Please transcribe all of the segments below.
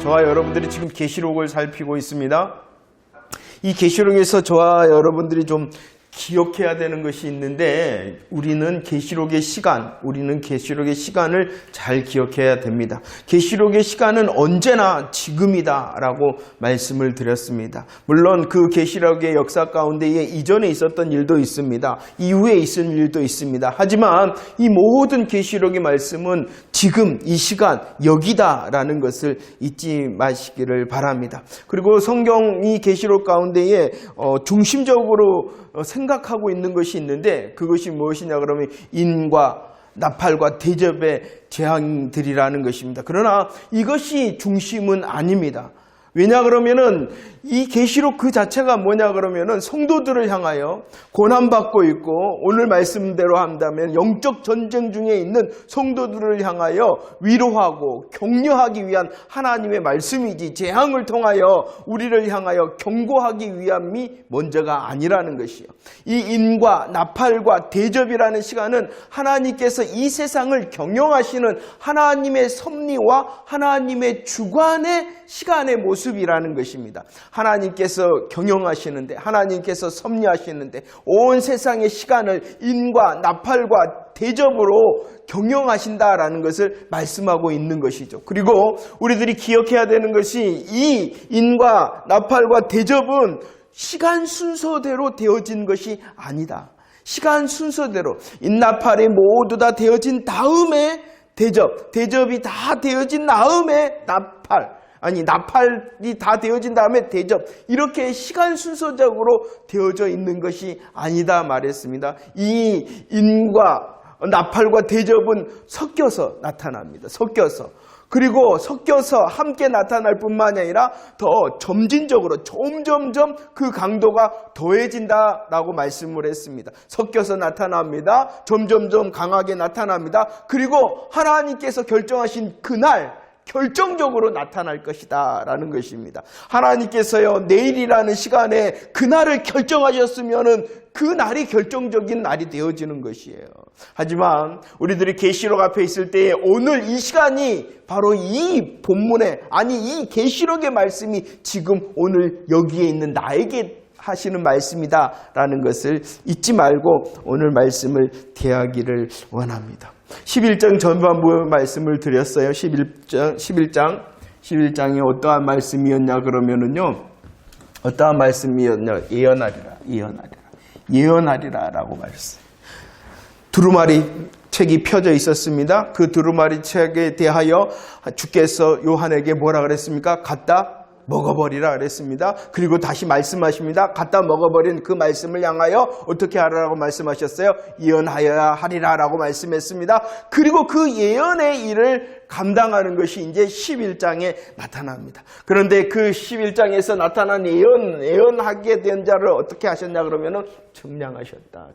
저와 여러분들이 지금 계시록을 살피고 있습니다. 이 계시록에서 저와 여러분들이 좀 기억해야 되는 것이 있는데 우리는 계시록의 시간을 잘 기억해야 됩니다. 계시록의 시간은 언제나 지금이다라고 말씀을 드렸습니다. 물론 그 계시록의 역사 가운데에 이전에 있었던 일도 있습니다. 이후에 있을 일도 있습니다. 하지만 이 모든 계시록의 말씀은 지금 이 시간 여기다라는 것을 잊지 마시기를 바랍니다. 그리고 성경이 계시록 가운데에 중심적으로 생각하고 있는 것이 있는데 그것이 무엇이냐 그러면 인과 나팔과 대접의 재앙들이라는 것입니다. 그러나 이것이 중심은 아닙니다. 왜냐 그러면은 이 계시록 그 자체가 뭐냐 그러면은 성도들을 향하여 고난받고 있고 오늘 말씀대로 한다면 영적 전쟁 중에 있는 성도들을 향하여 위로하고 격려하기 위한 하나님의 말씀이지 재앙을 통하여 우리를 향하여 경고하기 위함이 먼저가 아니라는 것이요. 이 인과 나팔과 대접이라는 시간은 하나님께서 이 세상을 경영하시는 하나님의 섭리와 하나님의 주관의 시간의 모습이라는 것입니다. 하나님께서 경영하시는데 하나님께서 섭리하시는데 온 세상의 시간을 인과 나팔과 대접으로 경영하신다라는 것을 말씀하고 있는 것이죠. 그리고 우리들이 기억해야 되는 것이 이 인과 나팔과 대접은 시간 순서대로 되어진 것이 아니다. 시간 순서대로 인나팔이 모두 다 되어진 다음에 대접이 다 되어진 다음에 나팔이 다 되어진 다음에 대접, 이렇게 시간 순서적으로 되어져 있는 것이 아니다 말했습니다. 이 인과 나팔과 대접은 섞여서 나타납니다. 그리고 섞여서 함께 나타날 뿐만이 아니라 더 점진적으로 점점점 그 강도가 더해진다라고 말씀을 했습니다. 섞여서 나타납니다. 점점점 강하게 나타납니다. 그리고 하나님께서 결정하신 그날 결정적으로 나타날 것이다 라는 것입니다. 하나님께서요 내일이라는 시간에 그날을 결정하셨으면은 그 날이 결정적인 날이 되어지는 것이에요. 하지만 우리들이 계시록 앞에 있을 때에 오늘 이 시간이 바로 이 본문에 이 계시록의 말씀이 지금 오늘 여기에 있는 나에게 하시는 말씀이다 라는 것을 잊지 말고 오늘 말씀을 대하기를 원합니다. 11장 전반부 말씀을 드렸어요. 11장이 어떠한 말씀이었냐 그러면은요. 어떠한 말씀이었냐. 예언하리라 라고 말했어요. 두루마리 책이 펴져 있었습니다. 그 두루마리 책에 대하여 주께서 요한에게 뭐라 그랬습니까? 갖다 먹어버리라 그랬습니다. 그리고 다시 말씀하십니다. 갖다 먹어버린 그 말씀을 향하여 어떻게 하라고 말씀하셨어요? 예언하여야 하리라 라고 말씀했습니다. 그리고 그 예언의 일을 감당하는 것이 이제 11장에 나타납니다. 그런데 그 11장에서 나타난 예언하게 된 자를 어떻게 하셨냐 그러면은 측량하셨다.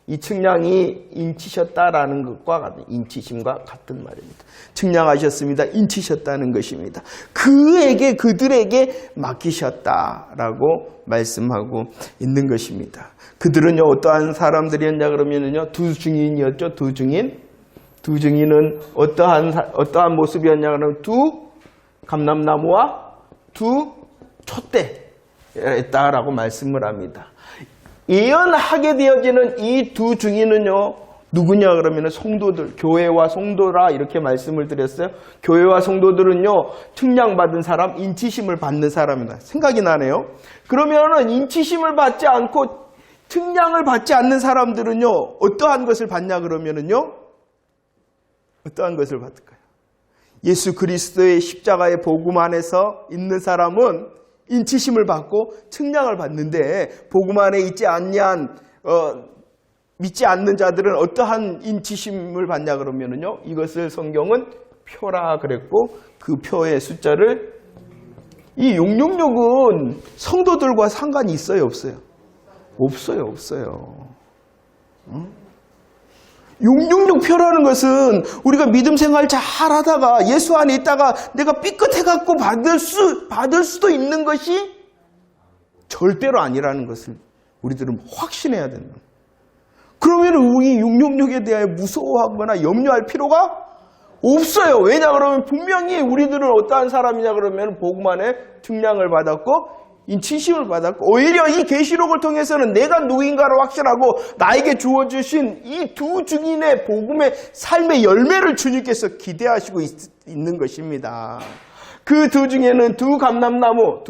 이 측량이 인치셨다라는 것과 같은 인치심과 같은 말입니다. 측량하셨습니다. 인치셨다는 것입니다. 그들에게 맡기셨다라고 말씀하고 있는 것입니다. 그들은요 어떠한 사람들이었냐 그러면은요 두 증인이었죠. 두 증인은 어떠한 모습이었냐 그러면 두 감람나무와 두 촛대였다라고 말씀을 합니다. 예언하게 되어지는 이 두 증인은요 누구냐 그러면 성도들, 교회와 성도라 이렇게 말씀을 드렸어요. 교회와 성도들은요 측량받은 사람, 인치심을 받는 사람이다. 생각이 나네요. 그러면은 인치심을 받지 않고 측량을 받지 않는 사람들은요 어떠한 것을 받냐 그러면은요 어떠한 것을 받을까요? 예수 그리스도의 십자가의 복음 안에서 있는 사람은 인치심을 받고 측량을 받는데 복음 안에 있지 않냐한 믿지 않는 자들은 어떠한 인치심을 받냐 그러면은요 이것을 성경은 표라 그랬고 그 표의 숫자를 이 666은 성도들과 상관이 있어요 없어요? 없어요. 666표라는 것은 우리가 믿음 생활 잘 하다가 예수 안에 있다가 내가 삐끗해갖고 받을 수도 있는 것이 절대로 아니라는 것을 우리들은 확신해야 된다. 그러면 우리 666에 대하여 무서워하거나 염려할 필요가 없어요. 왜냐 그러면 분명히 우리들은 어떠한 사람이냐 그러면 복음 안에 증량을 받았고 인치심을 받았고 오히려 이 계시록을 통해서는 내가 누구인가를 확신하고 나에게 주어주신 이 두 증인의 복음의 삶의 열매를 주님께서 기대하시고 있는 것입니다. 그 두 중에는 두 감람나무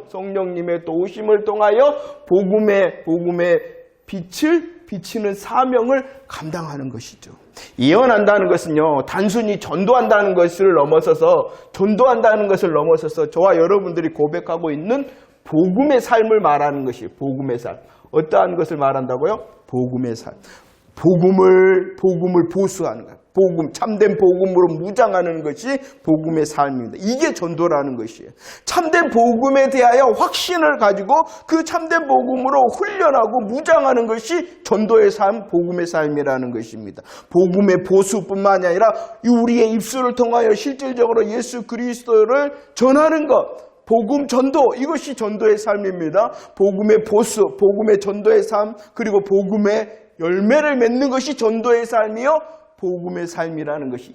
성령님의 도우심을 통하여 복음의 빛을 비치는 사명을 감당하는 것이죠. 예언한다는 것은요, 단순히 전도한다는 것을 넘어서서 저와 여러분들이 고백하고 있는 복음의 삶을 말하는 것이에요. 복음의 삶. 어떠한 것을 말한다고요? 복음의 삶. 복음을 보수하는 거예요. 참된 복음으로 무장하는 것이 복음의 삶입니다. 이게 전도라는 것이에요. 참된 복음에 대하여 확신을 가지고 그 참된 복음으로 훈련하고 무장하는 것이 전도의 삶, 복음의 삶이라는 것입니다. 복음의 보수뿐만이 아니라 우리의 입술을 통하여 실질적으로 예수 그리스도를 전하는 것, 복음 전도, 이것이 전도의 삶입니다. 복음의 보수, 복음의 전도의 삶, 그리고 복음의 열매를 맺는 것이 전도의 삶이요, 복음의 삶이라는 것이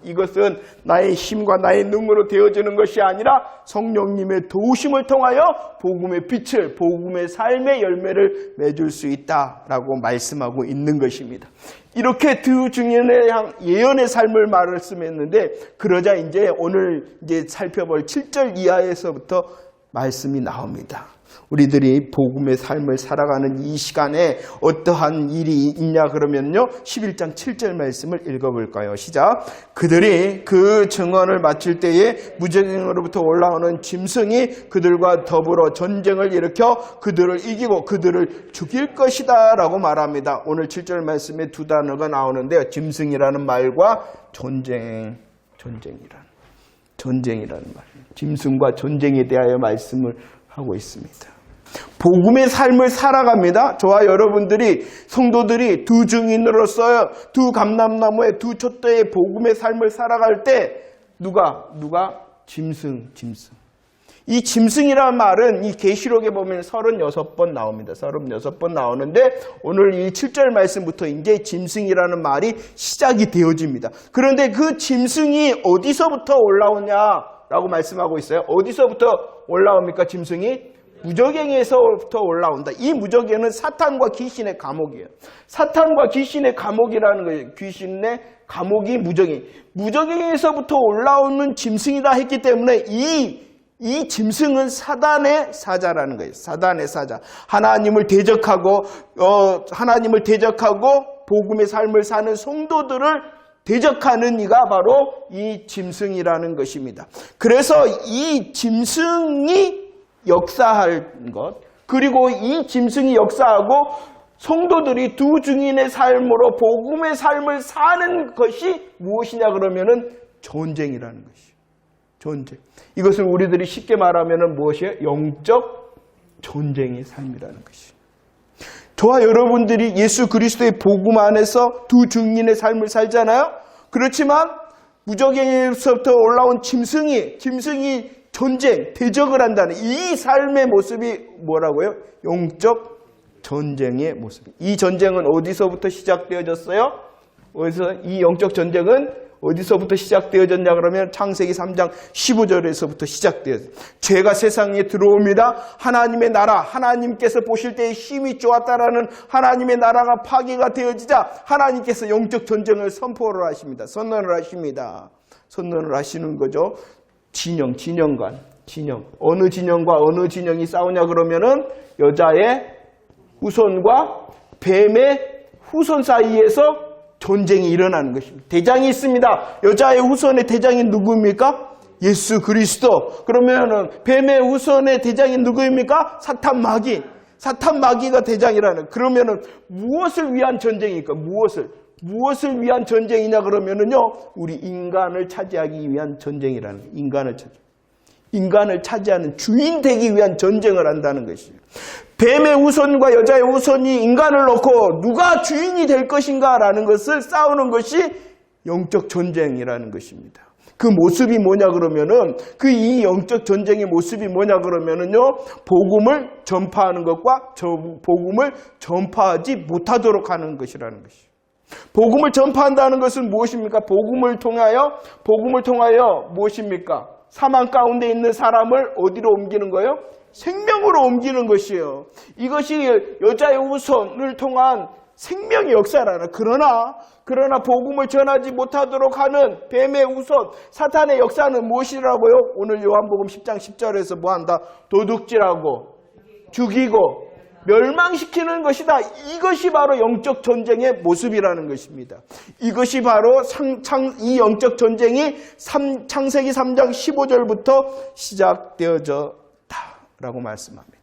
이것은 나의 힘과 나의 능으로 되어지는 것이 아니라 성령님의 도우심을 통하여 복음의 빛을, 복음의 삶의 열매를 맺을 수 있다라고 말씀하고 있는 것입니다. 이렇게 두 증인의 예언의 삶을 말씀했는데, 그러자 오늘 살펴볼 7절 이하에서부터 말씀이 나옵니다. 우리들이 복음의 삶을 살아가는 이 시간에 어떠한 일이 있냐 그러면요, 11장 7절 말씀을 읽어볼까요? 시작. 그들이 그 증언을 마칠 때에 무적행으로부터 올라오는 짐승이 그들과 더불어 전쟁을 일으켜 그들을 이기고 그들을 죽일 것이다 라고 말합니다. 오늘 7절 말씀에 두 단어가 나오는데요, 짐승이라는 말과 전쟁이라는 말, 짐승과 전쟁에 대하여 말씀을 하고 있습니다. 복음의 삶을 살아갑니다. 저와 여러분들이, 성도들이 두 증인으로서 두 감람나무의 두 촛대의 복음의 삶을 살아갈 때 누가 짐승. 이 짐승이라는 말은 이 계시록에 보면 36번 나옵니다. 36번 나오는데 오늘 이 7절 말씀부터 이제 짐승이라는 말이 시작이 되어집니다. 그런데 그 짐승이 어디서부터 올라오냐라고 말씀하고 있어요. 어디서부터 올라옵니까? 짐승이 무저갱에서부터 올라온다. 이 무저갱은 사탄과 귀신의 감옥이에요. 사탄과 귀신의 감옥이라는 거예요. 귀신의 감옥이 무저갱에서부터 올라오는 짐승이다 했기 때문에 이 짐승은 사단의 사자라는 거예요. 사단의 사자. 하나님을 대적하고 복음의 삶을 사는 성도들을 대적하는 이가 바로 이 짐승이라는 것입니다. 그래서 이 짐승이 역사할 것, 그리고 이 짐승이 역사하고 성도들이 두 증인의 삶으로 복음의 삶을 사는 것이 무엇이냐 그러면은 전쟁이라는 것이에요. 전쟁. 이것을 우리들이 쉽게 말하면은 무엇이에요? 영적 전쟁의 삶이라는 것이에요. 저와 여러분들이 예수 그리스도의 복음 안에서 두 증인의 삶을 살잖아요. 그렇지만 무저갱에서부터 올라온 짐승이 전쟁, 대적을 한다는 이 삶의 모습이 뭐라고요? 영적 전쟁의 모습. 이 전쟁은 어디서부터 시작되어졌어요? 이 영적 전쟁은 어디서부터 시작되어졌냐 그러면 창세기 3장 15절에서부터 시작되어졌어요. 죄가 세상에 들어옵니다. 하나님의 나라, 하나님께서 보실 때에 힘이 좋았다라는 하나님의 나라가 파괴가 되어지자 하나님께서 영적 전쟁을 선언을 하십니다. 선언을 하시는 거죠. 진영. 어느 진영과 어느 진영이 싸우냐 그러면은 여자의 후손과 뱀의 후손 사이에서 전쟁이 일어나는 것입니다. 대장이 있습니다. 여자의 후손의 대장이 누구입니까? 예수 그리스도. 그러면은 뱀의 후손의 대장이 누구입니까? 사탄 마귀가 대장이라는. 그러면은 무엇을 위한 전쟁입니까? 무엇을 위한 전쟁이냐 그러면은요, 우리 인간을 차지하기 위한 전쟁이라는 거예요. 인간을 차지하는 주인 되기 위한 전쟁을 한다는 것이에요. 뱀의 후손과 여자의 후손이 인간을 놓고 누가 주인이 될 것인가라는 것을 싸우는 것이 영적 전쟁이라는 것입니다. 그 모습이 뭐냐 그러면은, 이 영적 전쟁의 모습이 뭐냐 그러면은요, 복음을 전파하는 것과 복음을 전파하지 못하도록 하는 것이라는 것이에요. 복음을 전파한다는 것은 무엇입니까? 복음을 통하여 무엇입니까? 사망 가운데 있는 사람을 어디로 옮기는 거예요? 생명으로 옮기는 것이에요. 이것이 여자의 후손을 통한 생명의 역사라나. 그러나 복음을 전하지 못하도록 하는 뱀의 후손, 사탄의 역사는 무엇이라고요? 오늘 요한복음 10장 10절에서 뭐한다? 도둑질하고 죽이고 멸망시키는 것이다. 이것이 바로 영적 전쟁의 모습이라는 것입니다. 이것이 바로 이 영적 전쟁이 창세기 3장 15절부터 시작되어졌다라고 말씀합니다.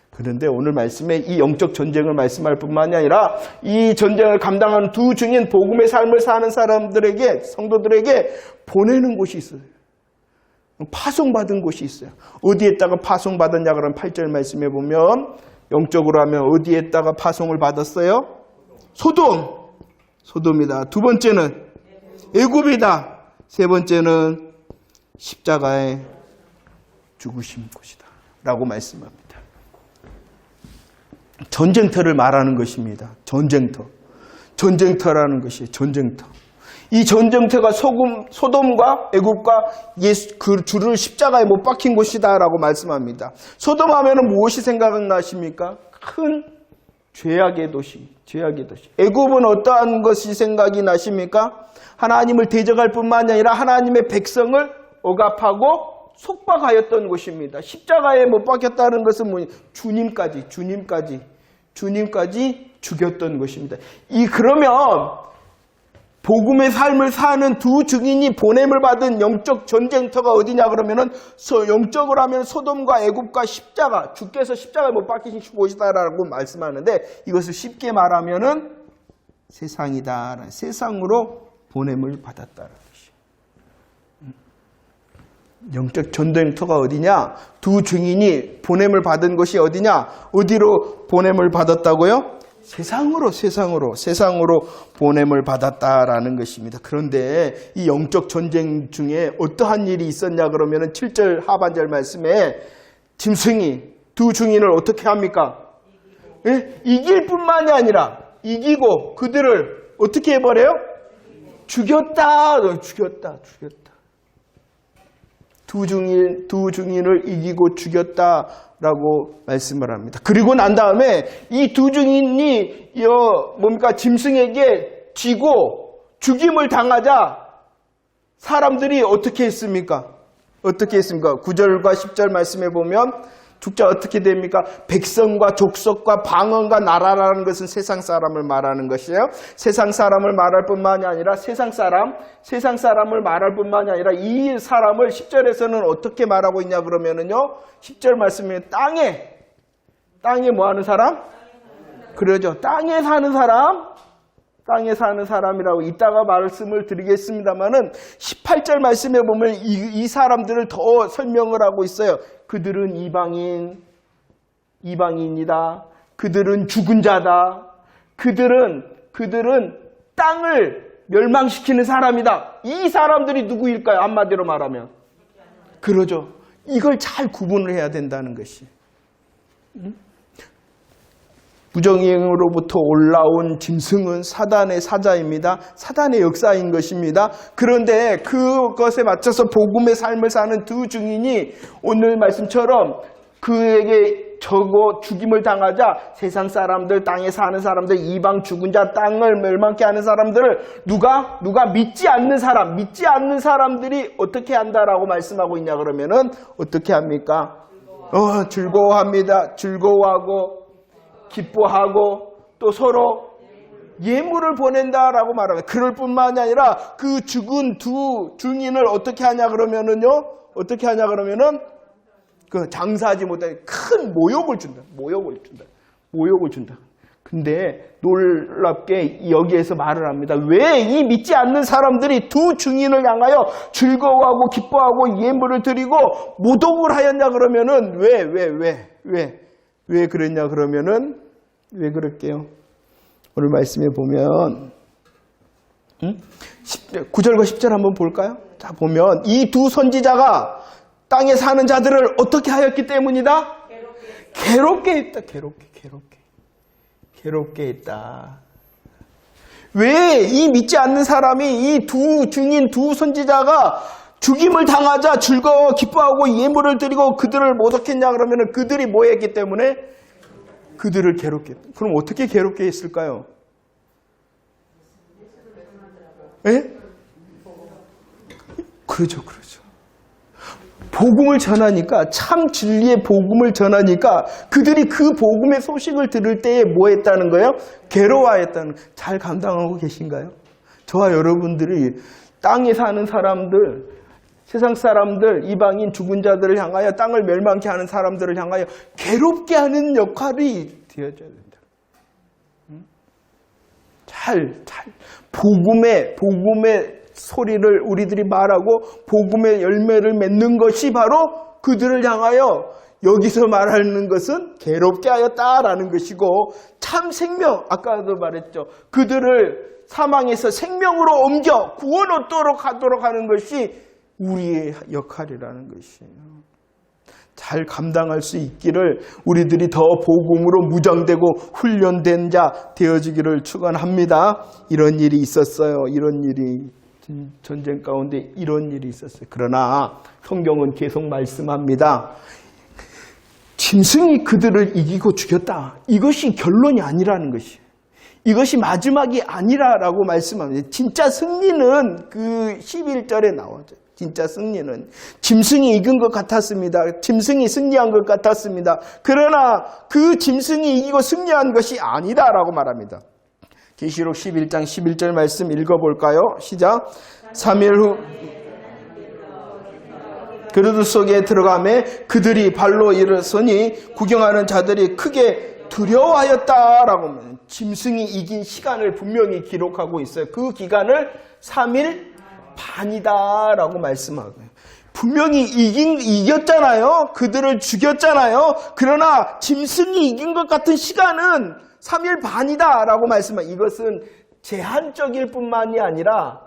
그런데 오늘 말씀에 이 영적 전쟁을 말씀할 뿐만이 아니라 이 전쟁을 감당하는 두 증인 복음의 삶을 사는 사람들에게, 성도들에게 보내는 곳이 있어요. 파송받은 곳이 있어요. 어디에다가 파송받았냐 그러면 8절 말씀에 보면 영적으로 하면 어디에다가 파송을 받았어요? 소돔이다. 두 번째는 애굽이다. 세 번째는 십자가에 죽으신 곳이다 라고 말씀합니다. 전쟁터를 말하는 것입니다. 전쟁터라는 것이 전쟁터. 이 전쟁터가 소돔과 애굽과 그 주를 십자가에 못 박힌 곳이다 라고 말씀합니다. 소돔 하면은 무엇이 생각나십니까? 큰 죄악의 도시. 애굽은 어떠한 것이 생각이 나십니까? 하나님을 대적할 뿐만 아니라 하나님의 백성을 억압하고 속박하였던 곳입니다. 십자가에 못 박혔다는 것은 뭐냐? 주님까지 죽였던 것입니다. 그러면 복음의 삶을 사는 두 증인이 보냄을 받은 영적 전쟁터가 어디냐 그러면은 영적으로 하면 소돔과 애굽과 십자가, 주께서 십자가에 못 박히신 곳이다라고 말씀하는데 이것을 쉽게 말하면은 세상이다. 세상으로 보냄을 받았다는 것이에요. 영적 전쟁터가 어디냐? 두 증인이 보냄을 받은 것이 어디냐? 어디로 보냄을 받았다고요? 세상으로 보냄을 받았다라는 것입니다. 그런데 이 영적 전쟁 중에 어떠한 일이 있었냐 그러면은 7절 하반절 말씀에 짐승이 두 증인을 어떻게 합니까? 이길 뿐만이 아니라 이기고 그들을 어떻게 해버려요? 죽였다. 두 증인을 이기고 죽였다라고 말씀을 합니다. 그리고 난 다음에 이 두 증인이 짐승에게 지고 죽임을 당하자 사람들이 어떻게 했습니까? 9절과 10절 말씀에 보면 죽자 어떻게 됩니까? 백성과 족속과 방언과 나라라는 것은 세상 사람을 말하는 것이에요. 세상 사람을 말할 뿐만이 아니라 세상 사람을 말할 뿐만이 아니라 이 사람을 10절에서는 어떻게 말하고 있냐 그러면은요. 10절 말씀에 땅에 뭐 하는 사람? 그러죠. 땅에 사는 사람이라고 이따가 말씀을 드리겠습니다만은 18절 말씀에 보면 이 사람들을 더 설명을 하고 있어요. 그들은 이방인이다. 그들은 죽은 자다. 그들은 땅을 멸망시키는 사람이다. 이 사람들이 누구일까요? 한마디로 말하면. 그러죠. 이걸 잘 구분을 해야 된다는 것이. 부정행으로부터 올라온 짐승은 사단의 사자입니다. 사단의 역사인 것입니다. 그런데 그것에 맞춰서 복음의 삶을 사는 두 증인이 오늘 말씀처럼 그에게 죽임을 당하자 세상 사람들, 땅에 사는 사람들, 이방 죽은 자, 땅을 멸망케 하는 사람들을 누가 믿지 않는 사람들이 어떻게 한다라고 말씀하고 있냐 그러면은 어떻게 합니까? 즐거워합니다. 즐거워하고 기뻐하고 또 서로 예물을 보낸다라고 말합니다. 그럴 뿐만이 아니라 그 죽은 두 증인을 어떻게 하냐 그러면은요. 그 장사하지 못하게 큰 모욕을 준다. 근데 놀랍게 여기에서 말을 합니다. 왜 이 믿지 않는 사람들이 두 증인을 향하여 즐거워하고 기뻐하고 예물을 드리고 모독을 하였냐 그러면은 왜 그랬냐 그러면은 왜 그럴게요? 오늘 말씀에 보면 9절과 10절 한번 볼까요? 자 보면 이 두 선지자가 땅에 사는 자들을 어떻게 하였기 때문이다? 괴롭게 했다. 괴롭게 했다. 왜 이 믿지 않는 사람이 이 두 증인, 두 선지자가 죽임을 당하자 즐거워 기뻐하고 예물을 드리고 그들을 모독했냐 그러면 그들이 뭐 했기 때문에? 그들을 괴롭게. 그럼 어떻게 괴롭게 했을까요? 예? 그러죠. 복음을 전하니까, 참 진리의 복음을 전하니까 그들이 그 복음의 소식을 들을 때에 뭐 했다는 거예요? 괴로워했다는 거예요. 잘 감당하고 계신가요? 저와 여러분들이 땅에 사는 사람들, 세상 사람들, 이방인 죽은 자들을 향하여 땅을 멸망케 하는 사람들을 향하여 괴롭게 하는 역할이 되어져야 된다. 복음의 소리를 우리들이 말하고 복음의 열매를 맺는 것이 바로 그들을 향하여 여기서 말하는 것은 괴롭게 하였다라는 것이고 참 생명, 아까도 말했죠. 그들을 사망에서 생명으로 옮겨 구원 얻도록 하도록 하는 것이 우리의 역할이라는 것이에요. 잘 감당할 수 있기를 우리들이 더 복음으로 무장되고 훈련된 자 되어지기를 축원합니다. 이런 일이 있었어요. 이런 일이 전쟁 가운데 이런 일이 있었어요. 그러나 성경은 계속 말씀합니다. 짐승이 그들을 이기고 죽였다. 이것이 결론이 아니라는 것이에요. 이것이 마지막이 아니라라고 말씀합니다. 진짜 승리는 그 11절에 나오죠. 진짜 승리는 짐승이 이긴 것 같았습니다. 짐승이 승리한 것 같았습니다. 그러나 그 짐승이 이기고 승리한 것이 아니다라고 말합니다. 계시록 11장 11절 말씀 읽어볼까요? 시작. 3일 후 그릇 속에 들어가매 그들이 발로 일어서니 구경하는 자들이 크게 두려워하였다라고 합니다. 짐승이 이긴 시간을 분명히 기록하고 있어요. 그 기간을 3일 반이다라고 말씀하고요. 분명히 이겼잖아요. 그들을 죽였잖아요. 그러나 짐승이 이긴 것 같은 시간은 3일 반이다라고 말씀합니다. 이것은 제한적일 뿐만이 아니라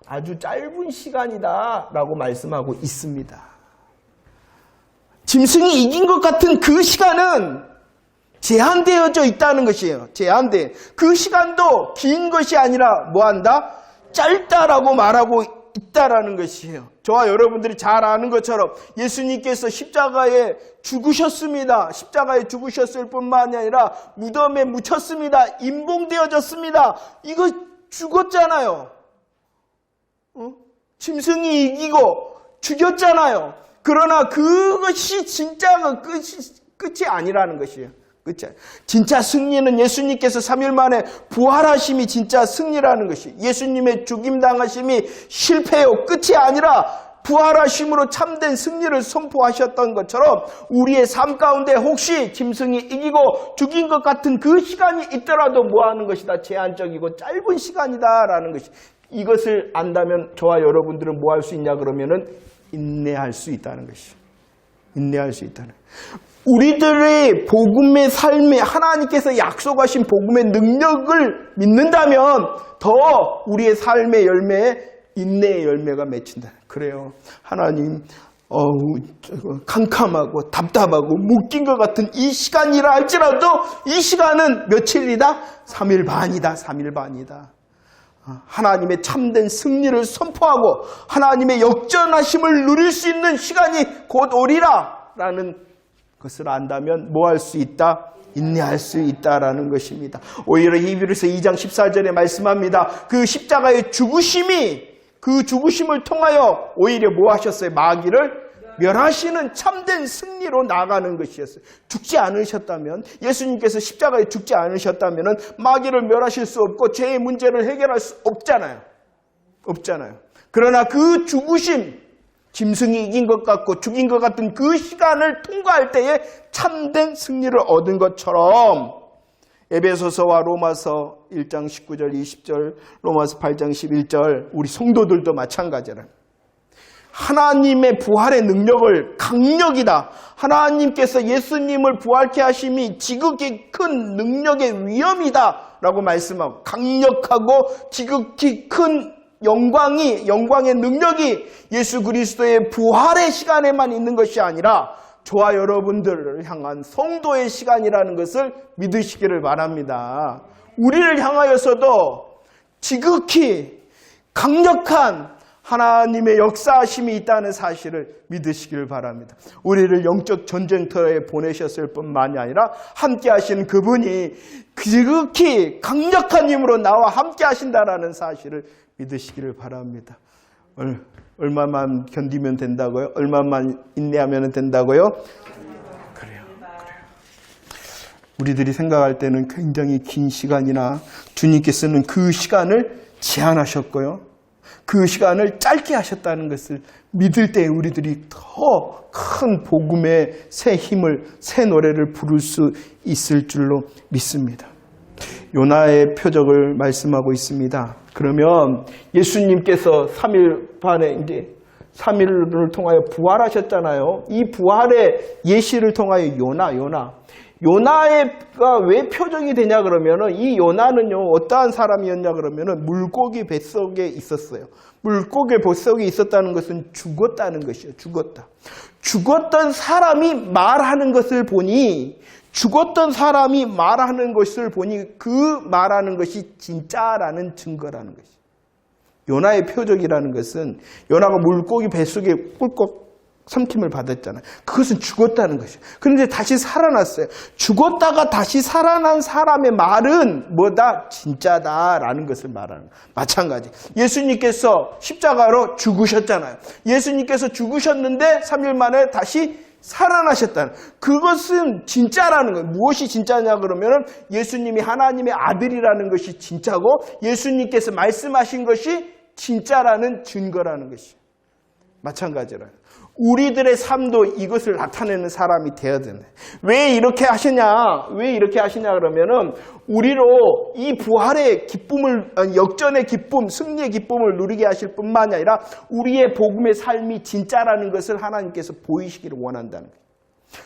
아주 짧은 시간이다라고 말씀하고 있습니다. 짐승이 이긴 것 같은 그 시간은 제한되어져 있다는 것이에요. 제한돼. 그 시간도 긴 것이 아니라 뭐한다? 짧다라고 말하고 있다라는 것이에요. 저와 여러분들이 잘 아는 것처럼 예수님께서 십자가에 죽으셨습니다. 십자가에 죽으셨을 뿐만이 아니라 무덤에 묻혔습니다. 임봉되어졌습니다. 이거 죽었잖아요. 짐승이 이기고 죽였잖아요. 그러나 그것이 진짜 끝이 아니라는 것이에요. 그렇죠? 진짜 승리는 예수님께서 3일 만에 부활하심이 진짜 승리라는 것이 예수님의 죽임당하심이 실패요 끝이 아니라 부활하심으로 참된 승리를 선포하셨던 것처럼 우리의 삶 가운데 혹시 짐승이 이기고 죽인 것 같은 그 시간이 있더라도 뭐하는 것이다? 제한적이고 짧은 시간이다라는 것이 이것을 안다면 저와 여러분들은 뭐 할 수 있냐 그러면은 인내할 수 있다는 것이죠. 인내할 수 있다는 우리들의 복음의 삶에 하나님께서 약속하신 복음의 능력을 믿는다면 더 우리의 삶의 열매에 인내의 열매가 맺힌다. 그래요. 하나님 캄캄하고 답답하고 묶인 것 같은 이 시간이라 할지라도 이 시간은 며칠이다? 3일 반이다. 3일 반이다. 하나님의 참된 승리를 선포하고 하나님의 역전하심을 누릴 수 있는 시간이 곧 오리라 라는 것을 안다면 뭐 할 수 있다? 인내할 수 있다라는 것입니다. 오히려 히브리서 2장 14절에 말씀합니다. 그 십자가의 그 죽으심을 통하여 오히려 뭐 하셨어요? 마귀를 멸하시는 참된 승리로 나아가는 것이었어요. 죽지 않으셨다면 예수님께서 십자가에 죽지 않으셨다면 마귀를 멸하실 수 없고 죄의 문제를 해결할 수 없잖아요. 그러나 그 죽으심 짐승이 이긴 것 같고 죽인 것 같은 그 시간을 통과할 때에 참된 승리를 얻은 것처럼 에베소서와 로마서 1장 19절 20절 로마서 8장 11절 우리 성도들도 마찬가지라. 하나님의 부활의 능력을 강력이다. 하나님께서 예수님을 부활케 하심이 지극히 큰 능력의 위엄이다 라고 말씀하고 강력하고 지극히 큰 영광의 능력이 예수 그리스도의 부활의 시간에만 있는 것이 아니라 저와 여러분들을 향한 성도의 시간이라는 것을 믿으시기를 바랍니다. 우리를 향하여서도 지극히 강력한 하나님의 역사하심이 있다는 사실을 믿으시길 바랍니다. 우리를 영적 전쟁터에 보내셨을 뿐만이 아니라 함께 하시는 그분이 지극히 강력한 힘으로 나와 함께 하신다라는 사실을 믿으시기를 바랍니다. 얼마만 견디면 된다고요? 얼마만 인내하면 된다고요? 그래요. 우리들이 생각할 때는 굉장히 긴 시간이나 주님께서는 그 시간을 제한하셨고요. 그 시간을 짧게 하셨다는 것을 믿을 때 우리들이 더 큰 복음의 새 힘을, 새 노래를 부를 수 있을 줄로 믿습니다. 요나의 표적을 말씀하고 있습니다. 그러면 예수님께서 3일 반에 이제 3일을 통하여 부활하셨잖아요. 이 부활의 예시를 통하여 요나가 왜 표적이 되냐 그러면은 이 요나는요 어떠한 사람이었냐 그러면은 물고기 뱃속에 있었어요. 물고기 뱃속에 있었다는 것은 죽었다는 것이에요. 죽었던 사람이 말하는 것을 보니 그 말하는 것이 진짜라는 증거라는 것이에요. 요나의 표적이라는 것은 요나가 물고기 뱃속에 꿀꺽 삼킴을 받았잖아요. 그것은 죽었다는 것이에요. 그런데 다시 살아났어요. 죽었다가 다시 살아난 사람의 말은 뭐다? 진짜다라는 것을 말하는 거예요. 마찬가지. 예수님께서 십자가로 죽으셨잖아요. 예수님께서 죽으셨는데 3일 만에 다시 살아나셨다는 그것은 진짜라는 거예요. 무엇이 진짜냐 그러면 예수님이 하나님의 아들이라는 것이 진짜고 예수님께서 말씀하신 것이 진짜라는 증거라는 것이에요. 마찬가지라는 우리들의 삶도 이것을 나타내는 사람이 되어야 되네. 왜 이렇게 하시냐 그러면은 우리로 이 부활의 기쁨을, 역전의 기쁨, 승리의 기쁨을 누리게 하실 뿐만이 아니라 우리의 복음의 삶이 진짜라는 것을 하나님께서 보이시기를 원한다는 거예요.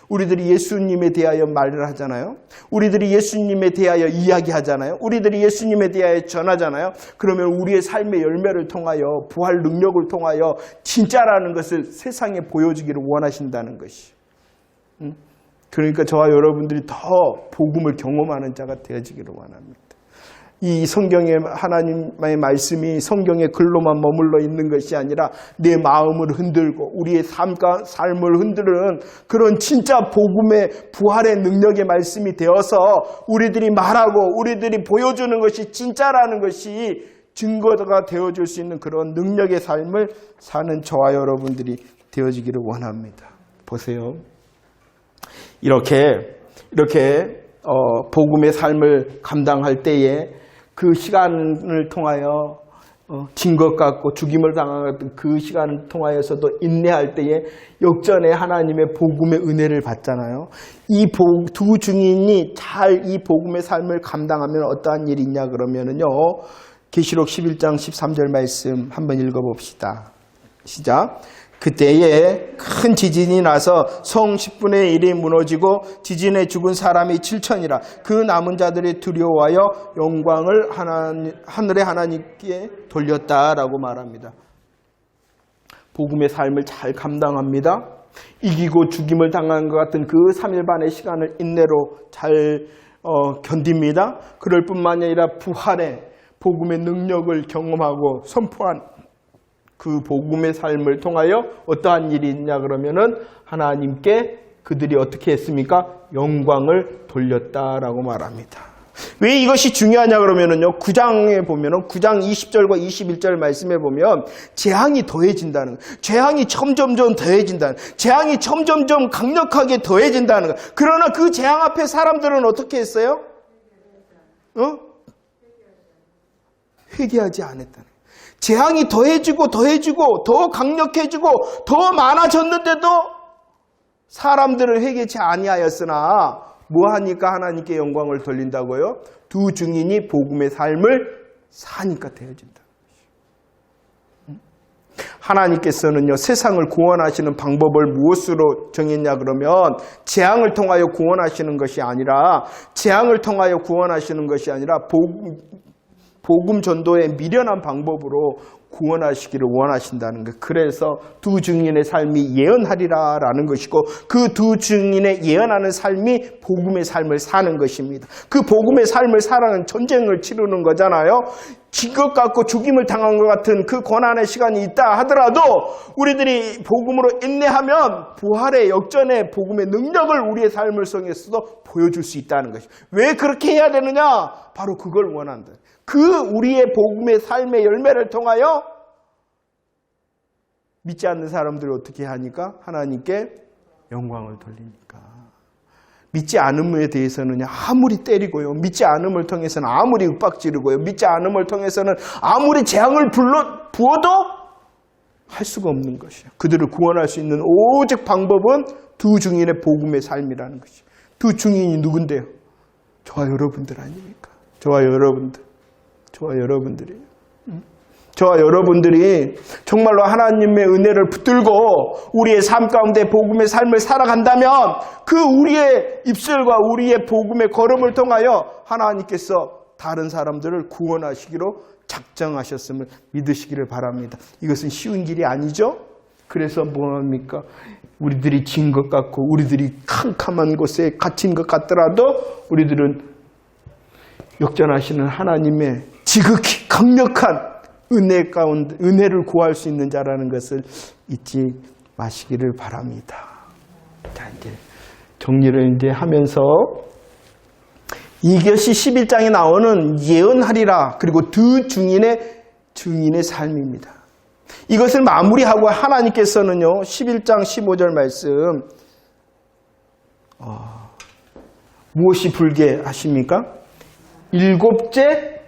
우리들이 예수님에 대하여 말을 하잖아요. 우리들이 예수님에 대하여 이야기하잖아요. 우리들이 예수님에 대하여 전하잖아요. 그러면 우리의 삶의 열매를 통하여 부활 능력을 통하여 진짜라는 것을 세상에 보여주기를 원하신다는 것이. 그러니까 저와 여러분들이 더 복음을 경험하는 자가 되어지기를 원합니다. 이 성경의 하나님의 말씀이 성경의 글로만 머물러 있는 것이 아니라 내 마음을 흔들고 우리의 삶을 흔드는 그런 진짜 복음의 부활의 능력의 말씀이 되어서 우리들이 말하고 우리들이 보여주는 것이 진짜라는 것이 증거가 되어줄 수 있는 그런 능력의 삶을 사는 저와 여러분들이 되어지기를 원합니다. 보세요. 이렇게 복음의 삶을 감당할 때에 그 시간을 통하여 진 것 같고 죽임을 당한 그 시간을 통하여서도 인내할 때에 역전의 하나님의 복음의 은혜를 받잖아요. 이 두 증인이 잘 이 복음의 삶을 감당하면 어떠한 일이 있냐 그러면은요. 계시록 11장 13절 말씀 한번 읽어봅시다. 시작. 그때에 큰 지진이 나서 성 10분의 1이 무너지고 지진에 죽은 사람이 7천이라. 그 남은 자들이 두려워하여 영광을 하늘의 하나님께 돌렸다라고 말합니다. 복음의 삶을 잘 감당합니다. 이기고 죽임을 당한 것 같은 그 3일 반의 시간을 인내로 잘 견딥니다. 그럴 뿐만 아니라 부활의 복음의 능력을 경험하고 선포한 그 복음의 삶을 통하여 어떠한 일이 있냐 그러면은 하나님께 그들이 어떻게 했습니까? 영광을 돌렸다라고 말합니다. 왜 이것이 중요하냐 그러면은요. 9장에 보면은 9장 20절과 21절 말씀에 보면 재앙이 더해진다는 거예요. 재앙이 점점점 더해진다는 거예요. 재앙이 점점점 강력하게 더해진다는 거예요. 그러나 그 재앙 앞에 사람들은 어떻게 했어요? 회개하지 않았다는 거예요. 재앙이 더해지고 더 강력해지고 더 많아졌는데도 사람들을 회개치 아니하였으나 뭐하니까 하나님께 영광을 돌린다고요? 두 증인이 복음의 삶을 사니까 되어진다. 하나님께서는요 세상을 구원하시는 방법을 무엇으로 정했냐 그러면 재앙을 통하여 구원하시는 것이 아니라 복음 전도의 미련한 방법으로 구원하시기를 원하신다는 것. 그래서 두 증인의 삶이 예언하리라라는 것이고 그 두 증인의 예언하는 삶이 복음의 삶을 사는 것입니다. 그 복음의 삶을 살아는 전쟁을 치르는 거잖아요. 진 것 같고 죽임을 당한 것 같은 그 고난의 시간이 있다 하더라도 우리들이 복음으로 인내하면 부활의 역전의 복음의 능력을 우리의 삶을 통해서도 보여줄 수 있다는 것이죠. 왜 그렇게 해야 되느냐? 바로 그걸 원한다. 그 우리의 복음의 삶의 열매를 통하여 믿지 않는 사람들이 어떻게 하니까? 하나님께 영광을 돌리니까. 믿지 않음에 대해서는 아무리 때리고요. 믿지 않음을 통해서는 아무리 윽박지르고요. 믿지 않음을 통해서는 아무리 재앙을 부어도 할 수가 없는 것이에요. 그들을 구원할 수 있는 오직 방법은 두 증인의 복음의 삶이라는 것이죠. 두 증인이 누군데요? 저와 여러분들 아닙니까? 저와 여러분들. 저와 여러분들이에요. 저와 여러분들이 정말로 하나님의 은혜를 붙들고 우리의 삶 가운데 복음의 삶을 살아간다면 그 우리의 입술과 우리의 복음의 걸음을 통하여 하나님께서 다른 사람들을 구원하시기로 작정하셨음을 믿으시기를 바랍니다. 이것은 쉬운 길이 아니죠? 그래서 뭐합니까? 우리들이 진 것 같고 우리들이 캄캄한 곳에 갇힌 것 같더라도 우리들은 역전하시는 하나님의 지극히 강력한 은혜 가운데 은혜를 구할 수 있는 자라는 것을 잊지 마시기를 바랍니다. 자, 이제 정리를 이제 하면서 이것이 11장에 나오는 예언하리라 그리고 두 증인의 삶입니다. 이것을 마무리하고 하나님께서는요 11장 15절 말씀 무엇이 불게 하십니까? 일곱째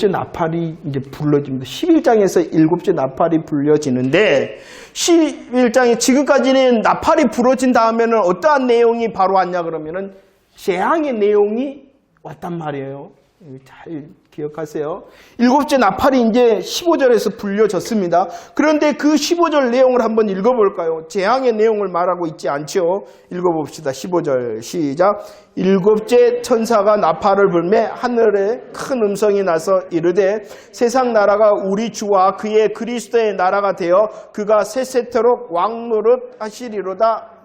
나팔이 이제 불러집니다. 11장에서 일곱째 나팔이 불려지는데 11장에 지금까지는 나팔이 불어진 다음에는 어떠한 내용이 바로 왔냐 그러면은 재앙의 내용이 왔단 말이에요. 잘 기억하세요. 일곱째 나팔이 이제 15절에서 불려졌습니다. 그런데 그 15절 내용을 한번 읽어볼까요? 재앙의 내용을 말하고 있지 않죠. 읽어봅시다. 15절 시작. 일곱째 천사가 나팔을 불매 하늘에 큰 음성이 나서 이르되 세상 나라가 우리 주와 그의 그리스도의 나라가 되어 그가 세세토록 왕노릇 하시리로다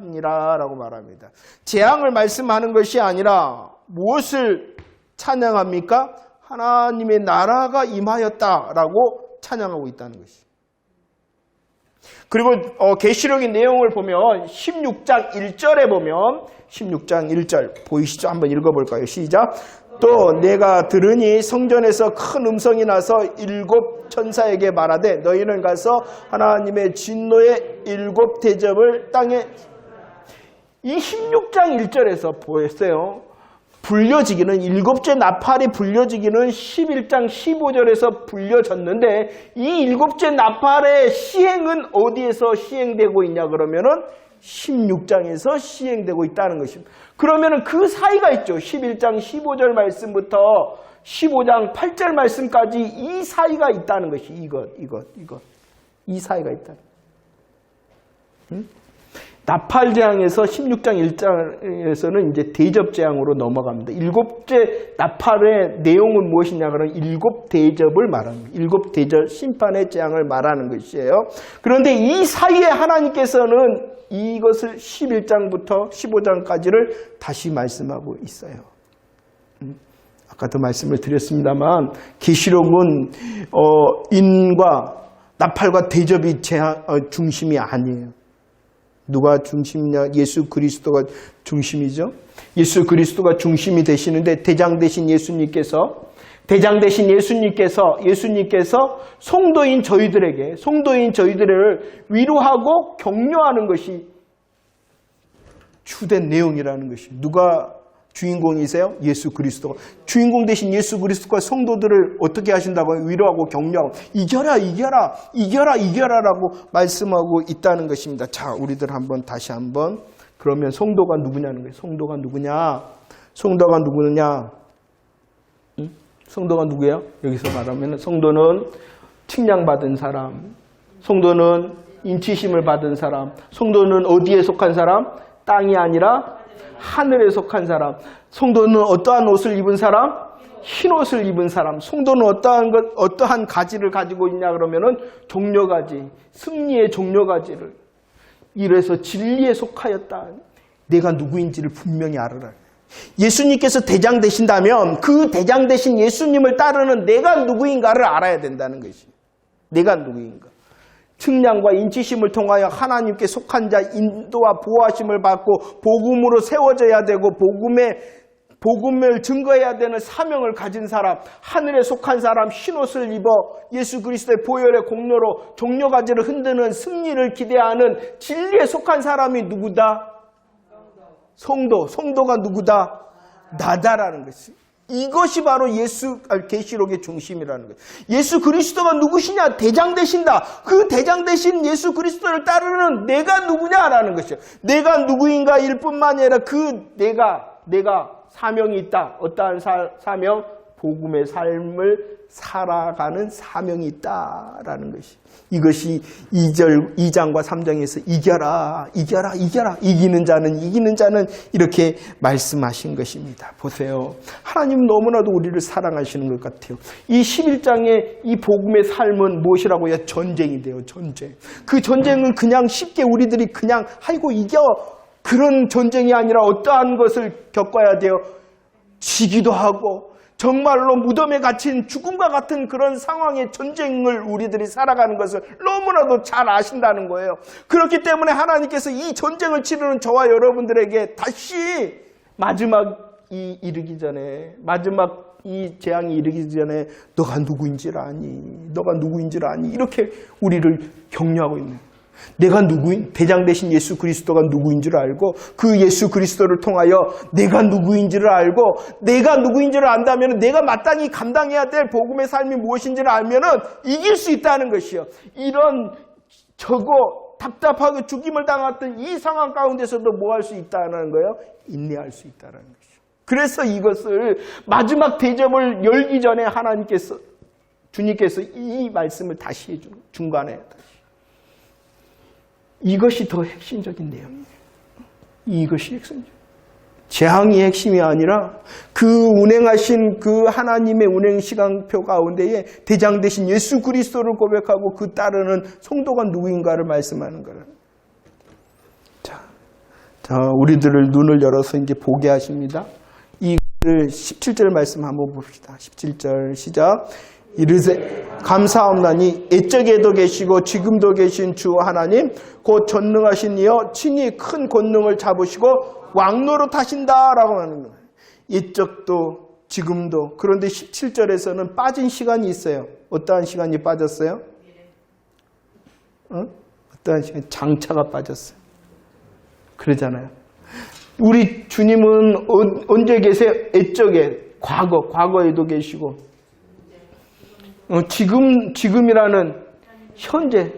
라고 말합니다. 재앙을 말씀하는 것이 아니라 무엇을 찬양합니까? 하나님의 나라가 임하였다라고 찬양하고 있다는 것이죠. 그리고 계시록의 내용을 보면 16장 1절에 보면 16장 1절 보이시죠? 한번 읽어볼까요? 시작. 또 내가 들으니 성전에서 큰 음성이 나서 일곱 천사에게 말하되 너희는 가서 하나님의 진노의 일곱 대접을 땅에 이 16장 1절에서 보였어요. 불려지기는 일곱째 나팔이 불려지기는 11장 15절에서 불려졌는데 이 일곱째 나팔의 시행은 어디에서 시행되고 있냐 그러면은 16장에서 시행되고 있다는 것입니다. 그러면은 그 사이가 있죠. 11장 15절 말씀부터 15장 8절 말씀까지 이 사이가 있다는 것이 이것. 이 사이가 있다. 응? 나팔재앙에서 16장 1장에서는 이제 대접재앙으로 넘어갑니다. 일곱째 나팔의 내용은 무엇이냐 그러면 일곱 대접을 말합니다. 일곱 대접 심판의 재앙을 말하는 것이에요. 그런데 이 사이에 하나님께서는 이것을 11장부터 15장까지를 다시 말씀하고 있어요. 아까도 말씀을 드렸습니다만 계시록은 인과 나팔과 대접이 중심이 아니에요. 누가 중심이냐? 예수 그리스도가 중심이죠. 예수 그리스도가 중심이 되시는데 대장 되신 예수님께서 성도인 저희들을 위로하고 격려하는 것이 주된 내용이라는 것입니다. 누가 주인공이세요? 예수 그리스도가. 주인공 되신 예수 그리스도가 성도들을 어떻게 하신다고요? 위로하고 격려하고 이겨라라고 말씀하고 있다는 것입니다. 자, 우리들 다시 한번 그러면 성도가 누구냐는 거예요. 성도가 누구냐? 응? 성도가 누구예요? 여기서 말하면 성도는 칭량받은 사람, 성도는 인치심을 받은 사람, 성도는 어디에 속한 사람? 땅이 아니라 하늘에 속한 사람. 성도는 어떠한 옷을 입은 사람? 흰 옷을 입은 사람. 성도는 어떠한 가지를 가지고 있냐 그러면은 종려가지, 승리의 종려가지를. 이래서 진리에 속하였다. 내가 누구인지를 분명히 알아라. 예수님께서 대장 되신다면 그 대장 되신 예수님을 따르는 내가 누구인가를 알아야 된다는 것이. 내가 누구인가. 측량과 인치심을 통하여 하나님께 속한 자 인도와 보호하심을 받고 복음으로 세워져야 되고 복음을 증거해야 되는 사명을 가진 사람, 하늘에 속한 사람, 흰옷을 입어 예수 그리스도의 보혈의 공로로 종려가지를 흔드는 승리를 기대하는 진리에 속한 사람이 누구다? 성도가 누구다? 나다라는 것이. 이것이 바로 계시록의 중심이라는 거예요. 예수 그리스도가 누구시냐? 대장 되신다. 그 대장 되신 예수 그리스도를 따르는 내가 누구냐라는 것이요. 내가 누구인가일 뿐만 아니라 내가 사명이 있다. 어떠한 사명? 복음의 삶을 살아가는 사명이 있다라는 것이. 이것이 2장과 3장에서 이겨라. 이기는 자는 이렇게 말씀하신 것입니다. 보세요. 하나님 너무나도 우리를 사랑하시는 것 같아요. 이 11장의 이 복음의 삶은 무엇이라고요? 전쟁인데요. 전쟁. 그 전쟁은 그냥 쉽게 우리들이 그냥 이겨. 그런 전쟁이 아니라 어떠한 것을 겪어야 돼요? 지기도 하고 정말로 무덤에 갇힌 죽음과 같은 그런 상황의 전쟁을 우리들이 살아가는 것을 너무나도 잘 아신다는 거예요. 그렇기 때문에 하나님께서 이 전쟁을 치르는 저와 여러분들에게 다시 마지막이 이르기 전에, 마지막 이 재앙이 이르기 전에 너가 누구인지를 아니 이렇게 우리를 격려하고 있는 거예요. 내가 대장 되신 예수 그리스도가 누구인지를 알고 그 예수 그리스도를 통하여 내가 누구인지를 알고 내가 누구인지를 안다면 내가 마땅히 감당해야 될 복음의 삶이 무엇인지를 알면 이길 수 있다는 것이요. 이런 답답하게 죽임을 당했던 이 상황 가운데서도 뭐 할 수 있다는 거예요? 인내할 수 있다는 것이요. 그래서 이것을 마지막 대접을 열기 전에 주님께서 이 말씀을 다시 해주는 중간에 이것이 더 핵심적인 내용이에요. 이것이 핵심이에요. 재앙이 핵심이 아니라 그 운행하신 그 하나님의 운행 시간표 가운데에 대장 되신 예수 그리스도를 고백하고 그 따르는 성도가 누구인가를 말씀하는 거예요. 자, 우리들을 눈을 열어서 이제 보게 하십니다. 이 17절 말씀 한번 봅시다. 17절 시작. 이르세 감사옵나니 옛적에도 계시고 지금도 계신 주 하나님 곧 전능하신 이여 친히 큰 권능을 잡으시고 왕노릇 하신다라고 하는 거예요. 옛적도 지금도. 그런데 17절에서는 빠진 시간이 있어요. 어떠한 시간이 빠졌어요? 어떠한 시간? 장차가 빠졌어요. 그러잖아요. 우리 주님은 언제 계세요? 옛적에, 과거에도 계시고 지금이라는 현재.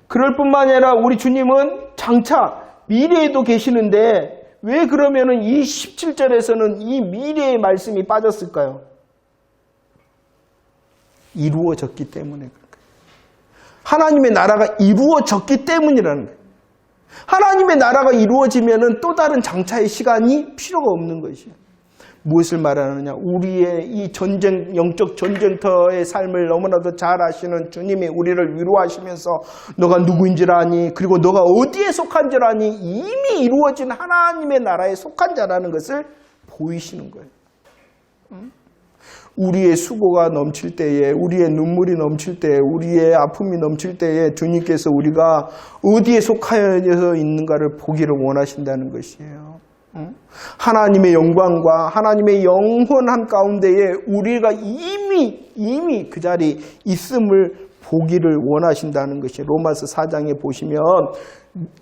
그럴 뿐만 아니라 우리 주님은 장차 미래에도 계시는데 왜 그러면은 이 17절에서는 이 미래의 말씀이 빠졌을까요? 이루어졌기 때문에 그런 거예요. 하나님의 나라가 이루어졌기 때문이라는 거예요. 하나님의 나라가 이루어지면은 또 다른 장차의 시간이 필요가 없는 것이에요. 무엇을 말하느냐? 우리의 이 영적 전쟁터의 삶을 너무나도 잘 아시는 주님이 우리를 위로하시면서 너가 누구인지를 아니, 그리고 너가 어디에 속한 줄 아니, 이미 이루어진 하나님의 나라에 속한 자라는 것을 보이시는 거예요. 우리의 수고가 넘칠 때에, 우리의 눈물이 넘칠 때에, 우리의 아픔이 넘칠 때에 주님께서 우리가 어디에 속하여 있는가를 보기를 원하신다는 것이에요. 하나님의 영광과 하나님의 영원한 가운데에 우리가 이미 그 자리에 있음을 보기를 원하신다는 것이 로마서 4장에 보시면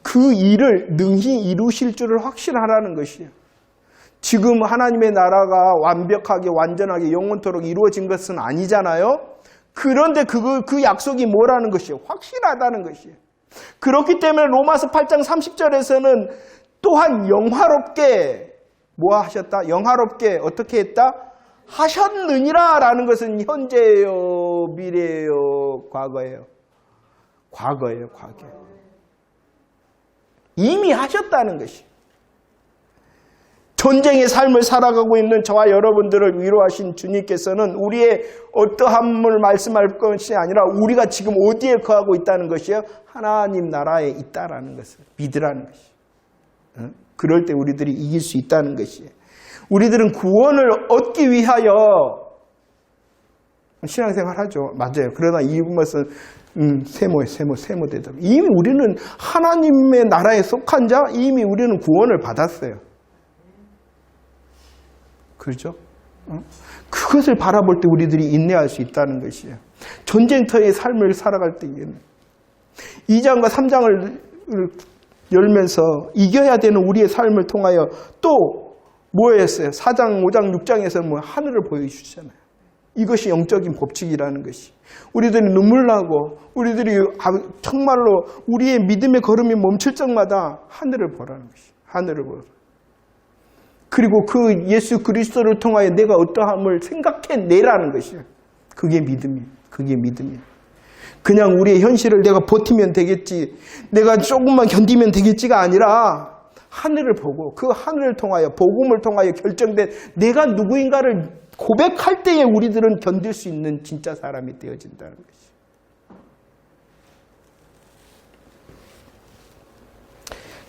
그 일을 능히 이루실 줄을 확신하라는 것이에요. 지금 하나님의 나라가 완벽하게 완전하게 영원토록 이루어진 것은 아니잖아요. 그런데 그 약속이 뭐라는 것이에요? 확실하다는 것이에요. 그렇기 때문에 로마서 8장 30절에서는 또한 영화롭게 뭐 하셨다? 영화롭게 어떻게 했다? 하셨느니라 라는 것은 현재예요, 미래예요, 과거예요? 과거예요, 과거. 이미 하셨다는 것이. 전쟁의 삶을 살아가고 있는 저와 여러분들을 위로하신 주님께서는 우리의 어떠함을 말씀할 것이 아니라 우리가 지금 어디에 거하고 있다는 것이요? 하나님 나라에 있다라는 것을 믿으라는 것이에요. 그럴 때 우리들이 이길 수 있다는 것이에요. 우리들은 구원을 얻기 위하여 신앙생활 하죠. 맞아요. 그러나 이것은 세모 대답. 이미 우리는 하나님의 나라에 속한 자, 이미 우리는 구원을 받았어요. 그렇죠? 그것을 바라볼 때 우리들이 인내할 수 있다는 것이에요. 전쟁터의 삶을 살아갈 때에는 2장과 3장을 열면서 이겨야 되는 우리의 삶을 통하여 또 뭐였어요? 4장, 5장, 6장에서 뭐 하늘을 보여주시잖아요. 이것이 영적인 법칙이라는 것이. 우리들이 눈물 나고 우리들이 정말로 우리의 믿음의 걸음이 멈출 적마다 하늘을 보라는 것이. 하늘을 보라. 그리고 그 예수 그리스도를 통하여 내가 어떠함을 생각해내라는 것이에요. 그게 믿음이에요. 그게 믿음이에요. 그냥 우리의 현실을 내가 버티면 되겠지, 내가 조금만 견디면 되겠지가 아니라 하늘을 보고 그 하늘을 통하여 복음을 통하여 결정된 내가 누구인가를 고백할 때에 우리들은 견딜 수 있는 진짜 사람이 되어진다는 것이죠.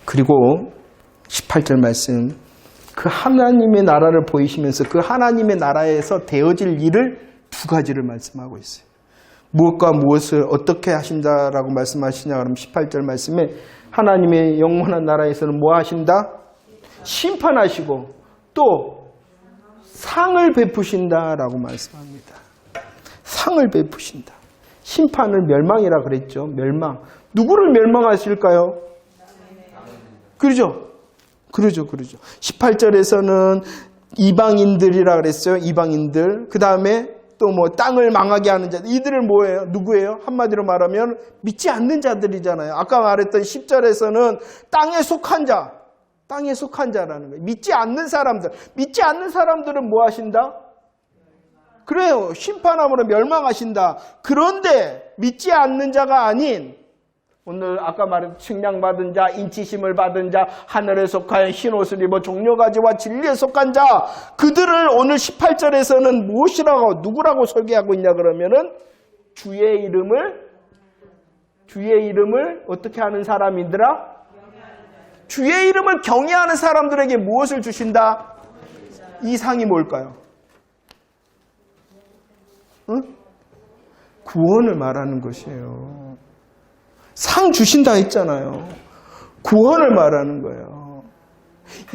그리고 18절 말씀, 그 하나님의 나라를 보이시면서 그 하나님의 나라에서 되어질 일을 두 가지를 말씀하고 있어요. 무엇과 무엇을 어떻게 하신다라고 말씀하시냐 그러면 18절 말씀에 하나님의 영원한 나라에서는 뭐 하신다? 심판하시고 또 상을 베푸신다라고 말씀합니다. 상을 베푸신다. 심판을 멸망이라 그랬죠. 멸망. 누구를 멸망하실까요? 그러죠. 18절에서는 이방인들이라 그랬어요. 이방인들. 그 다음에 또 뭐 땅을 망하게 하는 자들. 이들은 뭐예요? 누구예요? 한마디로 말하면 믿지 않는 자들이잖아요. 아까 말했던 10절에서는 땅에 속한 자. 땅에 속한 자라는 거예요. 믿지 않는 사람들. 믿지 않는 사람들은 뭐 하신다? 그래요. 심판함으로 멸망하신다. 그런데 믿지 않는 자가 아닌 오늘 아까 말했던 측량받은 자, 인치심을 받은 자, 하늘에 속하여 흰옷을 입어 종려가지와 진리에 속한 자, 그들을 오늘 18절에서는 무엇이라고, 누구라고 설계하고 있냐 그러면은 주의 이름을 어떻게 하는 사람이더라? 주의 이름을 경외하는 사람들에게 무엇을 주신다? 이 상이 뭘까요? 응? 구원을 말하는 것이에요. 상 주신다 했잖아요. 구원을 말하는 거예요.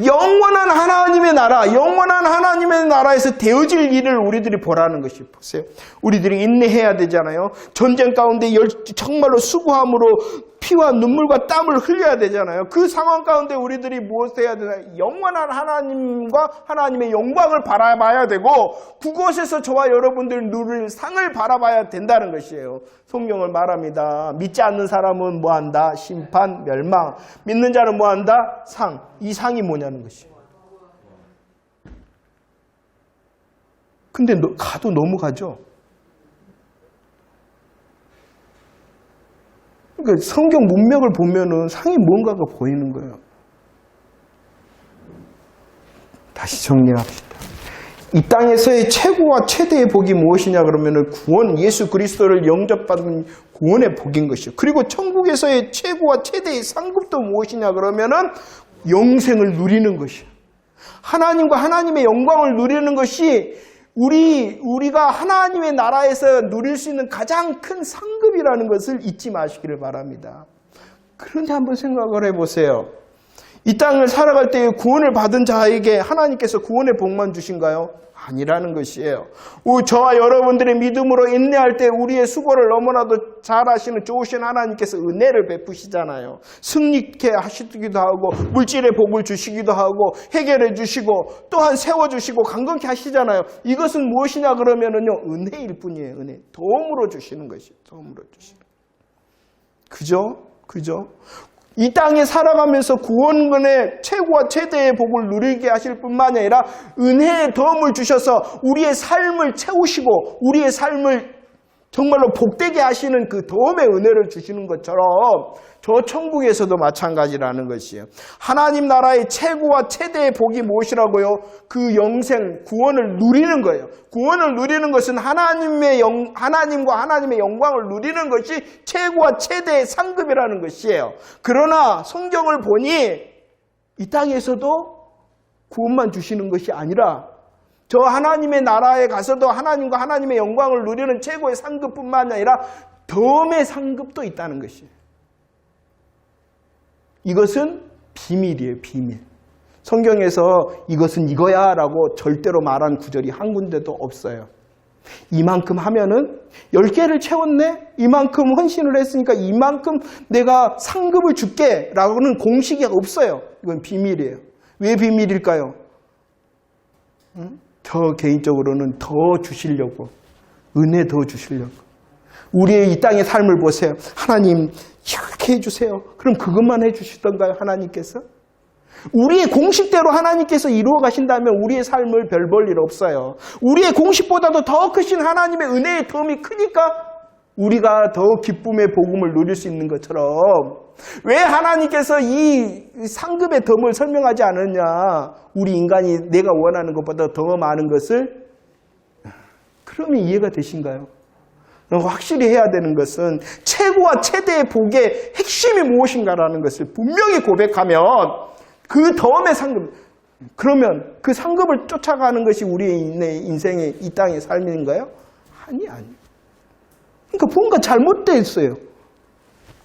영원한 하나님의 나라, 영원한 하나님의 나라에서 되어질 일을 우리들이 보라는 것이. 보세요. 우리들이 인내해야 되잖아요. 전쟁 가운데 정말로 수고함으로 피와 눈물과 땀을 흘려야 되잖아요. 그 상황 가운데 우리들이 무엇을 해야 되나요? 영원한 하나님과 하나님의 영광을 바라봐야 되고 그곳에서 저와 여러분들 누릴 상을 바라봐야 된다는 것이에요. 성경을 말합니다. 믿지 않는 사람은 뭐한다? 심판, 멸망. 믿는 자는 뭐한다? 상. 이 상이 뭐냐는 것이에요. 근데 가도 넘어가죠. 그러니까 성경 문맥을 보면은 상이 뭔가가 보이는 거예요. 다시 정리합시다. 이 땅에서의 최고와 최대의 복이 무엇이냐 그러면은 구원, 예수 그리스도를 영접받은 구원의 복인 것이요. 그리고 천국에서의 최고와 최대의 상급도 무엇이냐 그러면은 영생을 누리는 것이요. 하나님과 하나님의 영광을 누리는 것이 우리가 하나님의 나라에서 누릴 수 있는 가장 큰 상급이라는 것을 잊지 마시기를 바랍니다. 그런데 한번 생각을 해보세요. 이 땅을 살아갈 때 구원을 받은 자에게 하나님께서 구원의 복만 주신가요? 아니라는 것이에요. 저와 여러분들의 믿음으로 인내할 때 우리의 수고를 너무나도 잘 하시는 좋으신 하나님께서 은혜를 베푸시잖아요. 승리케 하시기도 하고 물질의 복을 주시기도 하고 해결해 주시고 또한 세워주시고 강건케 하시잖아요. 이것은 무엇이냐 그러면은요, 은혜일 뿐이에요. 은혜. 도움으로 주시는 것이에요. 도움으로 주시는. 그죠? 이 땅에 살아가면서 구원의 최고와 최대의 복을 누리게 하실 뿐만 아니라 은혜의 도움을 주셔서 우리의 삶을 채우시고 우리의 삶을 정말로 복되게 하시는 그 도움의 은혜를 주시는 것처럼 저 천국에서도 마찬가지라는 것이에요. 하나님 나라의 최고와 최대의 복이 무엇이라고요? 그 영생, 구원을 누리는 거예요. 구원을 누리는 것은 하나님과 하나님의 영광을 누리는 것이 최고와 최대의 상급이라는 것이에요. 그러나 성경을 보니 이 땅에서도 구원만 주시는 것이 아니라 저 하나님의 나라에 가서도 하나님과 하나님의 영광을 누리는 최고의 상급뿐만 아니라 덤의 상급도 있다는 것이에요. 이것은 비밀이에요, 비밀. 성경에서 이것은 이거야 라고 절대로 말한 구절이 한 군데도 없어요. 이만큼 하면은 10개를 채웠네? 이만큼 헌신을 했으니까 이만큼 내가 상급을 줄게 라고는 공식이 없어요. 이건 비밀이에요. 왜 비밀일까요? 저 개인적으로는 더 주시려고, 은혜 더 주시려고. 우리의 이 땅의 삶을 보세요. 하나님 이렇게 해주세요. 그럼 그것만 해주시던가요, 하나님께서? 우리의 공식대로 하나님께서 이루어 가신다면 우리의 삶을 별 볼 일 없어요. 우리의 공식보다도 더 크신 하나님의 은혜의 덤이 크니까 우리가 더 기쁨의 복음을 누릴 수 있는 것처럼, 왜 하나님께서 이 상급의 덤을 설명하지 않았냐? 우리 인간이 내가 원하는 것보다 더 많은 것을, 그러면 이해가 되신가요? 확실히 해야 되는 것은 최고와 최대의 복의 핵심이 무엇인가라는 것을 분명히 고백하면 그 덤의 상급, 그러면 그 상급을 쫓아가는 것이 우리의 인생의 이 땅의 삶인가요? 아니에요. 그러니까 뭔가 잘못되어 있어요.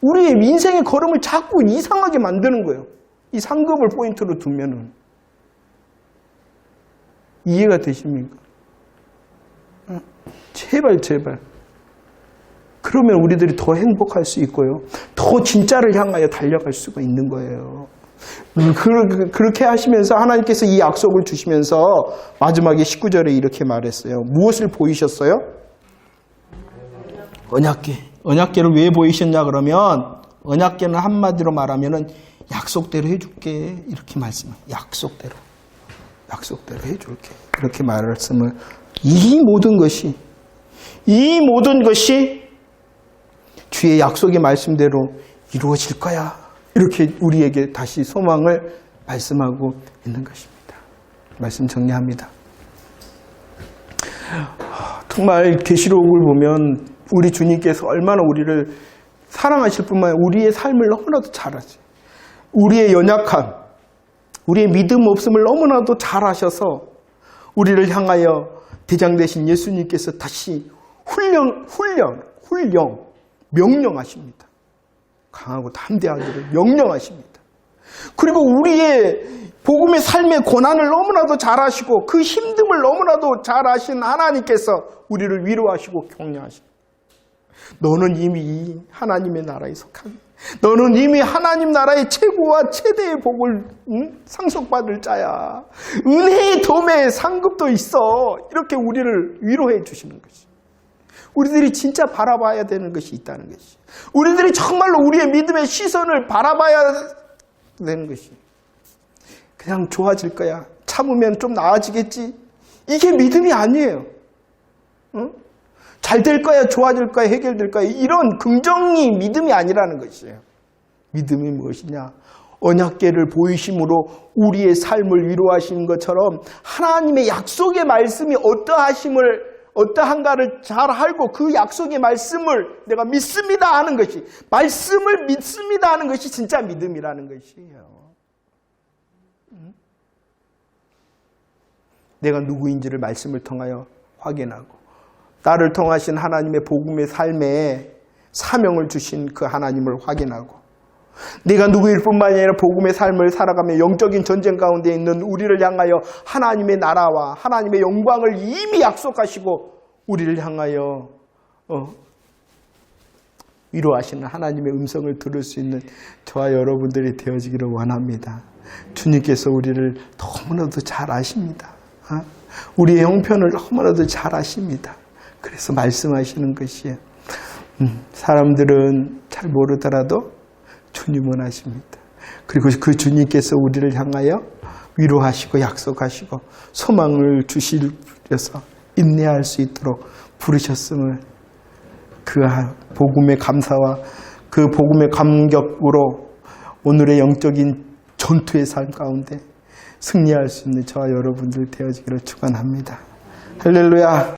우리의 인생의 걸음을 자꾸 이상하게 만드는 거예요. 이 상급을 포인트로 두면은. 이해가 되십니까? 제발. 그러면 우리들이 더 행복할 수 있고요. 더 진짜를 향하여 달려갈 수가 있는 거예요. 그렇게 하시면서 하나님께서 이 약속을 주시면서 마지막에 19절에 이렇게 말했어요. 무엇을 보이셨어요? 언약궤. 언약궤를 왜 보이셨냐 그러면, 언약궤는 한마디로 말하면은 약속대로 해줄게, 이렇게 말씀해요. 약속대로 해줄게, 이렇게 말씀을. 이 모든 것이 주의 약속의 말씀대로 이루어질 거야, 이렇게 우리에게 다시 소망을 말씀하고 있는 것입니다. 말씀 정리합니다. 정말 계시록을 보면 우리 주님께서 얼마나 우리를 사랑하실 뿐만 아니라 우리의 삶을 너무나도 잘 아세요. 우리의 연약함, 우리의 믿음 없음을 너무나도 잘 아셔서 우리를 향하여 대장 되신 예수님께서 다시 명령하십니다. 강하고 담대한 자를 명령하십니다. 그리고 우리의 복음의 삶의 고난을 너무나도 잘 아시고 그 힘듦을 너무나도 잘 아신 하나님께서 우리를 위로하시고 격려하십니다. 너는 이미 하나님의 나라에 속한, 너는 이미 하나님 나라의 최고와 최대의 복을 상속받을 자야. 은혜의 덤에 상급도 있어. 이렇게 우리를 위로해 주시는 것이, 우리들이 진짜 바라봐야 되는 것이 있다는 것이, 우리들이 정말로 우리의 믿음의 시선을 바라봐야 되는 것이, 그냥 좋아질 거야, 참으면 좀 나아지겠지, 이게 믿음이 아니에요. 잘 될 거야, 좋아질 거야, 해결될 거야, 이런 긍정이 믿음이 아니라는 것이에요. 믿음이 무엇이냐? 언약궤를 보이심으로 우리의 삶을 위로하시는 것처럼 하나님의 약속의 말씀이 어떠한가를 잘 알고 그 약속의 말씀을 내가 믿습니다 하는 것이, 말씀을 믿습니다 하는 것이 진짜 믿음이라는 것이에요. 내가 누구인지를 말씀을 통하여 확인하고, 나를 통하신 하나님의 복음의 삶에 사명을 주신 그 하나님을 확인하고, 내가 누구일 뿐만 아니라 복음의 삶을 살아가며 영적인 전쟁 가운데 있는 우리를 향하여 하나님의 나라와 하나님의 영광을 이미 약속하시고 우리를 향하여 위로하시는 하나님의 음성을 들을 수 있는 저와 여러분들이 되어지기를 원합니다. 주님께서 우리를 너무나도 잘 아십니다. 우리의 형편을 너무나도 잘 아십니다. 그래서 말씀하시는 것이에요. 사람들은 잘 모르더라도 주님은 아십니다. 그리고 그 주님께서 우리를 향하여 위로하시고 약속하시고 소망을 주시려서 인내할 수 있도록 부르셨음을, 그 복음의 감사와 그 복음의 감격으로 오늘의 영적인 전투의 삶 가운데 승리할 수 있는 저와 여러분들 되어지기를 축원합니다. 할렐루야.